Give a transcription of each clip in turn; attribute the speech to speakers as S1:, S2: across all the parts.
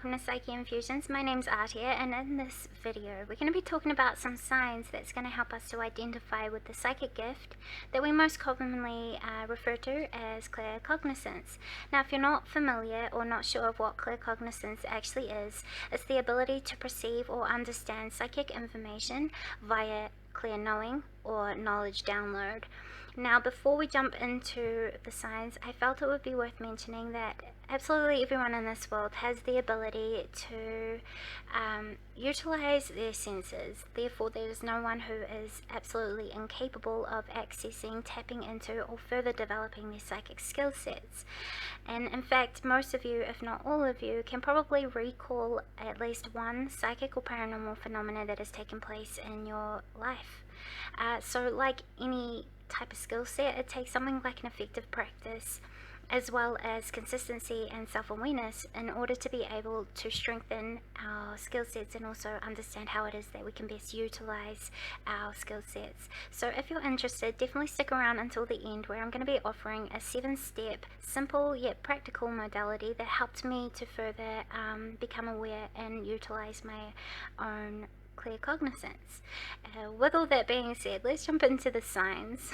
S1: welcome to Psyche Infusions. My name's Artia, and in this video we're going to be talking about some signs that's going to help us to identify with the psychic gift that we most commonly refer to as claircognizance. Now, if you're not familiar or not sure of what claircognizance actually is, it's the ability to perceive or understand psychic information via clear knowing or knowledge download. Now, before we jump into the signs, I felt it would be worth mentioning that absolutely everyone in this world has the ability to utilize their senses. Therefore, there is no one who is absolutely incapable of accessing, tapping into, or further developing their psychic skill sets. And in fact, most of you, if not all of you, can probably recall at least one psychic or paranormal phenomena that has taken place in your life. So like any type of skill set, it takes something like an effective practice as well as consistency and self-awareness in order to be able to strengthen our skill sets and also understand how it is that we can best utilize our skill sets. So if you're interested, definitely stick around until the end, where I'm going to be offering a 7-step simple yet practical modality that helped me to further become aware and utilize my own claircognizance. With all that being said, let's jump into the signs.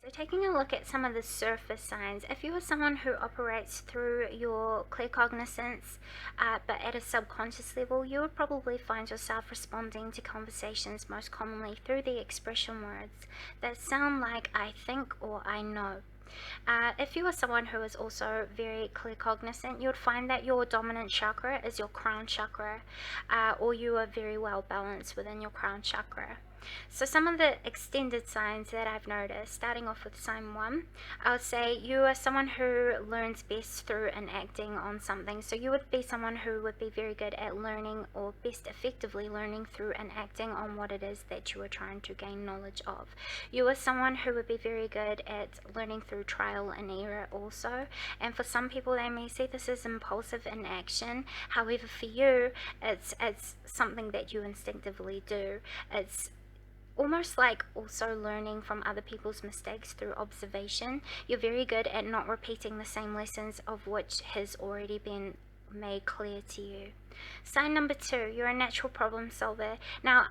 S1: So taking a look at some of the surface signs, if you are someone who operates through your claircognizance but at a subconscious level, you would probably find yourself responding to conversations most commonly through the expression words that sound like I think or I know. If you are someone who is also very claircognizant, you would find that your dominant chakra is your crown chakra, or you are very well balanced within your crown chakra. So some of the extended signs that I've noticed, starting off with sign 1, I would say you are someone who learns best through enacting on something. So you would be someone who would be very good at learning, or best effectively learning through enacting on what it is that you are trying to gain knowledge of. You are someone who would be very good at learning through trial and error also. And for some people, they may see this as impulsive in action. However, for you, it's something that you instinctively do. It's almost like also learning from other people's mistakes through observation. You're very good at not repeating the same lessons of which has already been made clear to you. Sign number 2, you're a natural problem solver. Now,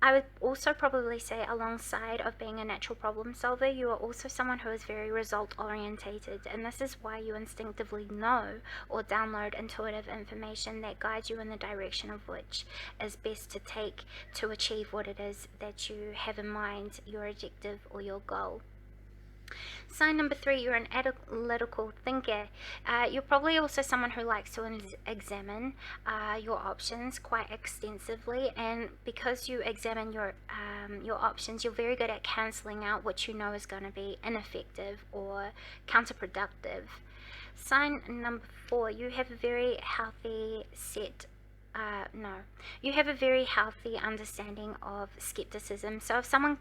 S1: I would also probably say, alongside of being a natural problem solver, you are also someone who is very result orientated, and this is why you instinctively know or download intuitive information that guides you in the direction of which is best to take to achieve what it is that you have in mind, your objective or your goal. Sign number 3, you're an analytical thinker. You're probably also someone who likes to examine your options quite extensively, and because you examine your options, you're very good at cancelling out what you know is going to be ineffective or counterproductive. Sign number 4, you have a very healthy you have a very healthy understanding of skepticism. So if someone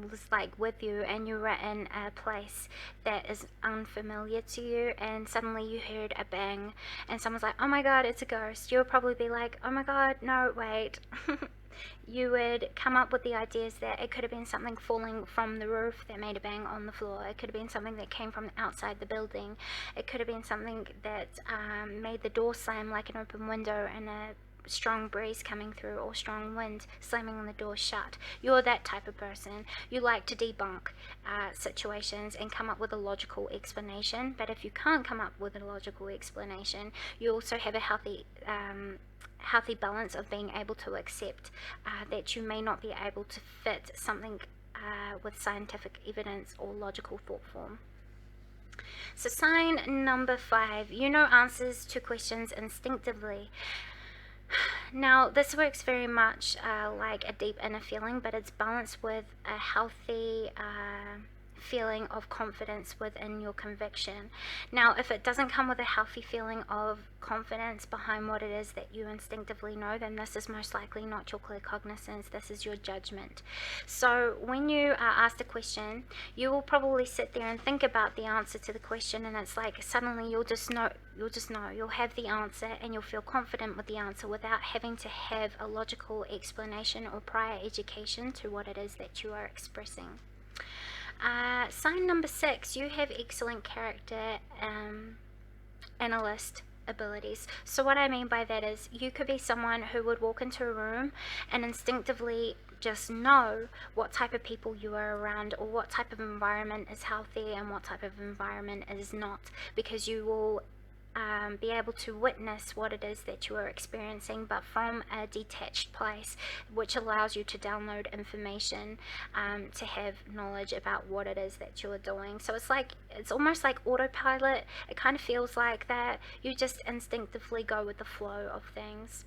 S1: was like with you and you were in a place that is unfamiliar to you and suddenly you heard a bang and someone's like, oh my god, it's a ghost, you would probably be like, oh my god, no, wait. You would come up with the ideas that it could have been something falling from the roof that made a bang on the floor. It could have been something that came from outside the building. It could have been something that made the door slam like an open window and a strong breeze coming through, or strong wind slamming the door shut. You're that type of person. You like to debunk situations and come up with a logical explanation, but if you can't come up with a logical explanation, you also have a healthy balance of being able to accept that you may not be able to fit something with scientific evidence or logical thought form. So sign number 5, you know answers to questions instinctively. Now, this works very much like a deep inner feeling, but it's balanced with a healthy feeling of confidence within your conviction. Now, if it doesn't come with a healthy feeling of confidence behind what it is that you instinctively know, then this is most likely not your claircognizance, this is your judgment. So when you are asked a question, you will probably sit there and think about the answer to the question, and it's like suddenly you'll just know, you'll have the answer and you'll feel confident with the answer without having to have a logical explanation or prior education to what it is that you are expressing. Sign number 6, you have excellent character analyst abilities. So what I mean by that is you could be someone who would walk into a room and instinctively just know what type of people you are around, or what type of environment is healthy and what type of environment is not, because you will be able to witness what it is that you are experiencing, but from a detached place, which allows you to download information, to have knowledge about what it is that you are doing. So it's almost like autopilot. It kind of feels like that. You just instinctively go with the flow of things.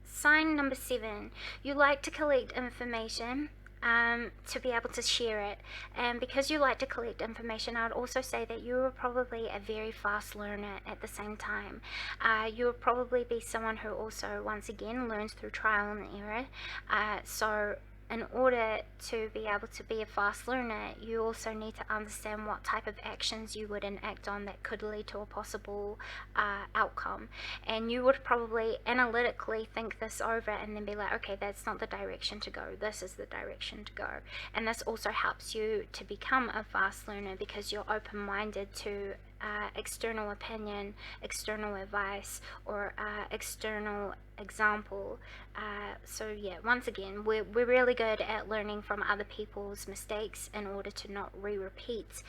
S1: Sign number 7, you like to collect information to be able to share it. And because you like to collect information, I would also say that you are probably a very fast learner at the same time. You will probably be someone who also, once again, learns through trial and error. So in order to be able to be a fast learner, you also need to understand what type of actions you would enact on that could lead to a possible outcome. And you would probably analytically think this over and then be like, okay, that's not the direction to go, this is the direction to go. And this also helps you to become a fast learner, because you're open-minded to external opinion, external advice, or external example. So yeah, once again, we're really good at learning from other people's mistakes in order to not repeat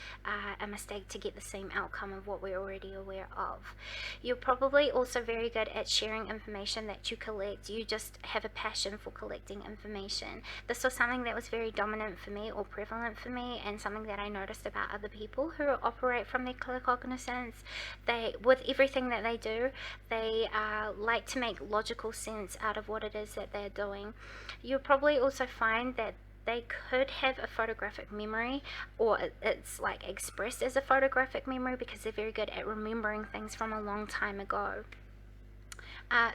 S1: a mistake to get the same outcome of what we're already aware of. You're probably also very good at sharing information that you collect. You just have a passion for collecting information. This was something that was very dominant for me, or prevalent for me, and something that I noticed about other people who operate from their claircognizance. They, with everything that they do, they like to make logical sense out of what it is that they're doing. You'll probably also find that they could have a photographic memory, or it's like expressed as a photographic memory, because they're very good at remembering things from a long time ago.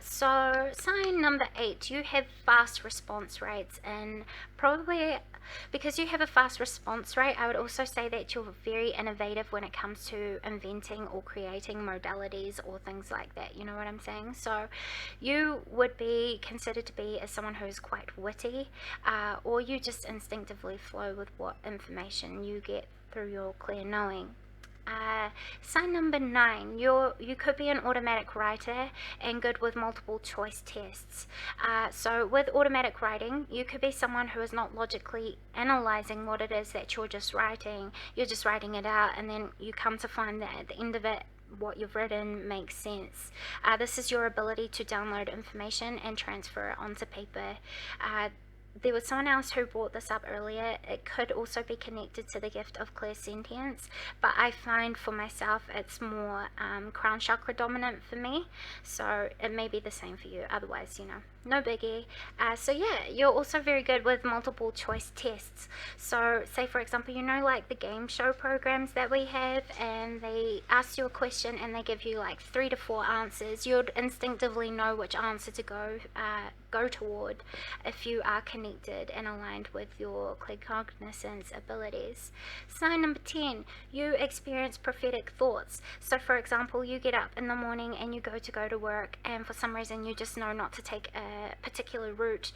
S1: So sign number 8, you have fast response rates, and probably because you have a fast response rate, I would also say that you're very innovative when it comes to inventing or creating modalities or things like that, you know what I'm saying? So you would be considered to be as someone who's quite witty, or you just instinctively flow with what information you get through your clear knowing. Sign number 9, you could be an automatic writer and good with multiple choice tests. So with automatic writing, you could be someone who is not logically analyzing what it is that you're just writing. You're just writing it out, and then you come to find that at the end of it, what you've written makes sense. This is your ability to download information and transfer it onto paper. There was someone else who brought this up earlier. It could also be connected to the gift of clairsentience, but I find for myself it's more crown chakra dominant for me, so it may be the same for you. Otherwise, you know, no biggie. So yeah, you're also very good with multiple choice tests. So say for example, you know, like the game show programs that we have, and they ask you a question and they give you like 3 to 4 answers. You'd instinctively know which answer to go toward if you are connected and aligned with your claircognizance abilities. Sign number 10, you experience prophetic thoughts. So for example, you get up in the morning and you go to work, and for some reason you just know not to take a particular route,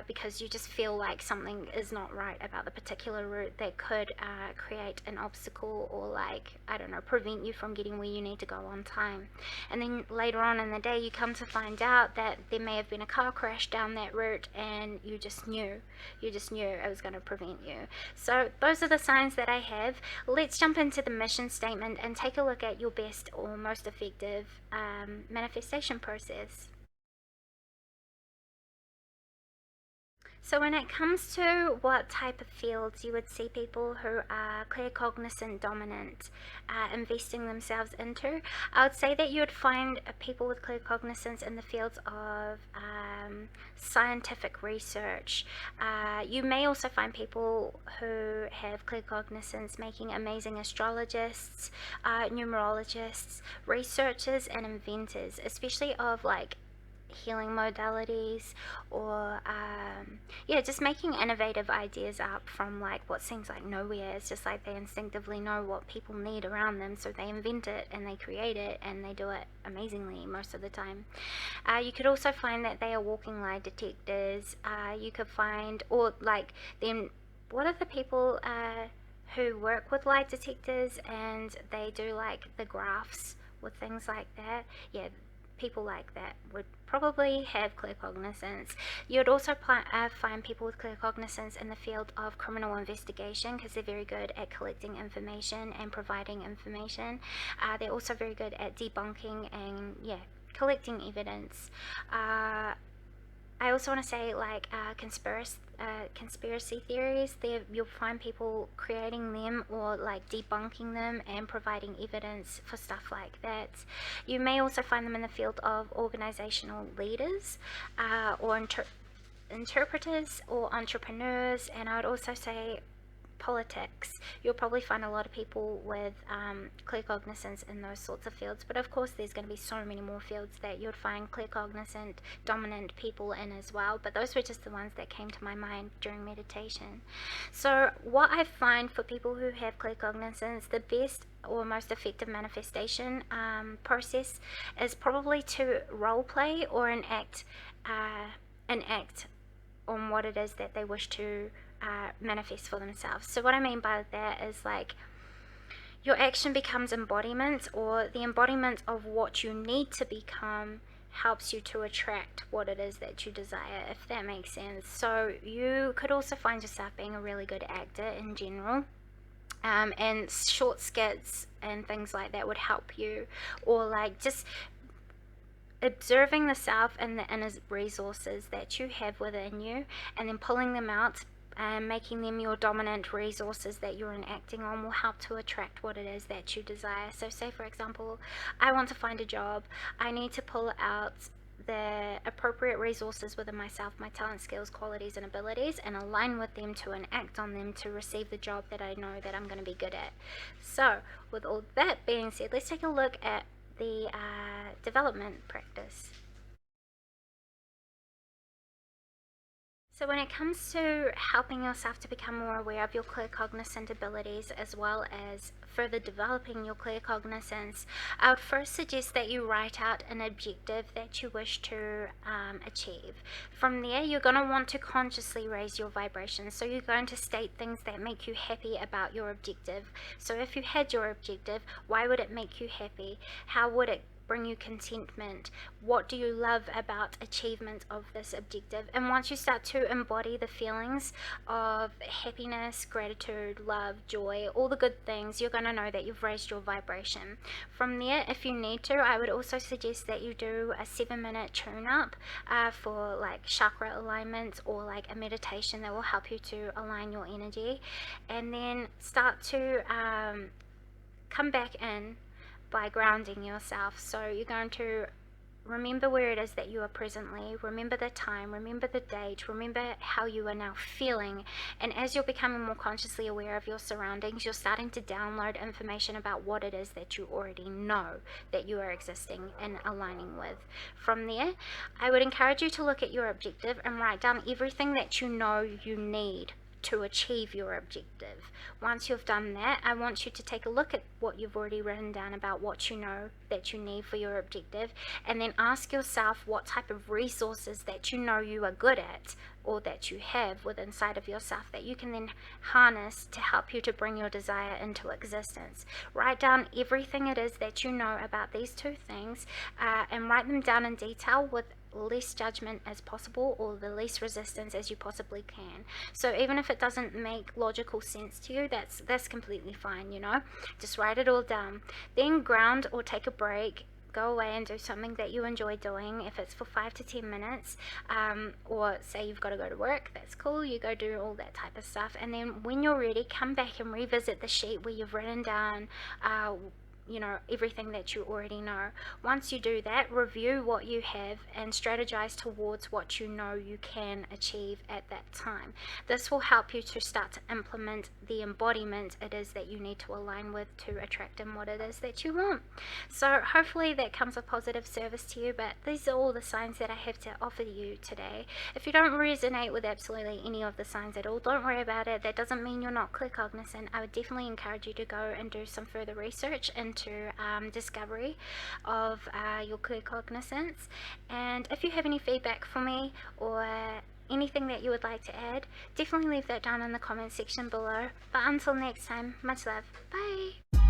S1: because you just feel like something is not right about the particular route that could create an obstacle, or like, I don't know, prevent you from getting where you need to go on time. And then later on in the day you come to find out that there may have been a car crash down that route, and you just knew it was going to prevent you. So those are the signs that I have. Let's jump into the mission statement and take a look at your best or most effective manifestation process. So when it comes to what type of fields you would see people who are claircognizant dominant investing themselves into, I would say that you would find people with claircognizance in the fields of scientific research. You may also find people who have claircognizance making amazing astrologists, numerologists, researchers, and inventors, especially of like healing modalities, or yeah, just making innovative ideas up from like what seems like nowhere. It's just like they instinctively know what people need around them, so they invent it and they create it, and they do it amazingly most of the time. You could also find that they are walking lie detectors. You could find, or like them what are the people who work with lie detectors and they do like the graphs with things like that? Yeah, people like that would probably have claircognizance. You'd also find people with claircognizance in the field of criminal investigation, because they're very good at collecting information and providing information. They're also very good at debunking and, yeah, collecting evidence. I also want to say, like, conspiracy theories, you'll find people creating them or like debunking them and providing evidence for stuff like that. You may also find them in the field of organizational leaders, or interpreters or entrepreneurs, and I would also say politics. You'll probably find a lot of people with claircognizance in those sorts of fields, but of course there's going to be so many more fields that you'd find claircognizant dominant people in as well, but those were just the ones that came to my mind during meditation. So what I find for people who have claircognizance, the best or most effective manifestation process is probably to role play or enact on what it is that they wish to manifest for themselves. So what I mean by that is, like, your action becomes embodiment, or the embodiment of what you need to become helps you to attract what it is that you desire, if that makes sense. So you could also find yourself being a really good actor in general. And short skits and things like that would help you, or like just observing the self and the inner resources that you have within you, and then pulling them out and making them your dominant resources that you're enacting on, will help to attract what it is that you desire. So say, for example, I want to find a job. I need to pull out the appropriate resources within myself, my talent, skills, qualities, and abilities, and align with them to enact on them to receive the job that I know that I'm going to be good at. So with all that being said, let's take a look at the development practice. So when it comes to helping yourself to become more aware of your claircognizant abilities, as well as further developing your claircognizance, I would first suggest that you write out an objective that you wish to achieve. From there, you're going to want to consciously raise your vibration. So you're going to state things that make you happy about your objective. So if you had your objective, why would it make you happy? How would it bring you contentment? What do you love about achievement of this objective? And once you start to embody the feelings of happiness, gratitude, love, joy, all the good things, you're going to know that you've raised your vibration. From there, if you need to, I would also suggest that you do a 7-minute tune-up for like chakra alignment, or like a meditation that will help you to align your energy, and then start to come back in by grounding yourself. So you're going to remember where it is that you are presently, remember the time, remember the date, remember how you are now feeling, and as you're becoming more consciously aware of your surroundings, you're starting to download information about what it is that you already know that you are existing and aligning with. From there, I would encourage you to look at your objective and write down everything that you know you need to achieve your objective. Once you've done that, I want you to take a look at what you've already written down about what you know that you need for your objective, and then ask yourself what type of resources that you know you are good at, or that you have within inside of yourself, that you can then harness to help you to bring your desire into existence. Write down everything it is that you know about these two things, and write them down in detail with less judgment as possible, or the least resistance as you possibly can. So even if it doesn't make logical sense to you, that's completely fine, you know. Just write it all down. Then ground or take a break, go away and do something that you enjoy doing. If it's for 5 to 10 minutes, or say you've got to go to work, that's cool, you go do all that type of stuff, and then when you're ready, come back and revisit the sheet where you've written down you know, everything that you already know. Once you do that, review what you have and strategize towards what you know you can achieve at that time. This will help you to start to implement the embodiment it is that you need to align with to attract in what it is that you want. So hopefully that comes a positive service to you, but these are all the signs that I have to offer you today. If you don't resonate with absolutely any of the signs at all, don't worry about it. That doesn't mean you're not claircognizant. I would definitely encourage you to go and do some further research into discovery of your claircognizance. And if you have any feedback for me, or anything that you would like to add, definitely leave that down in the comment section below. But until next time, much love. Bye!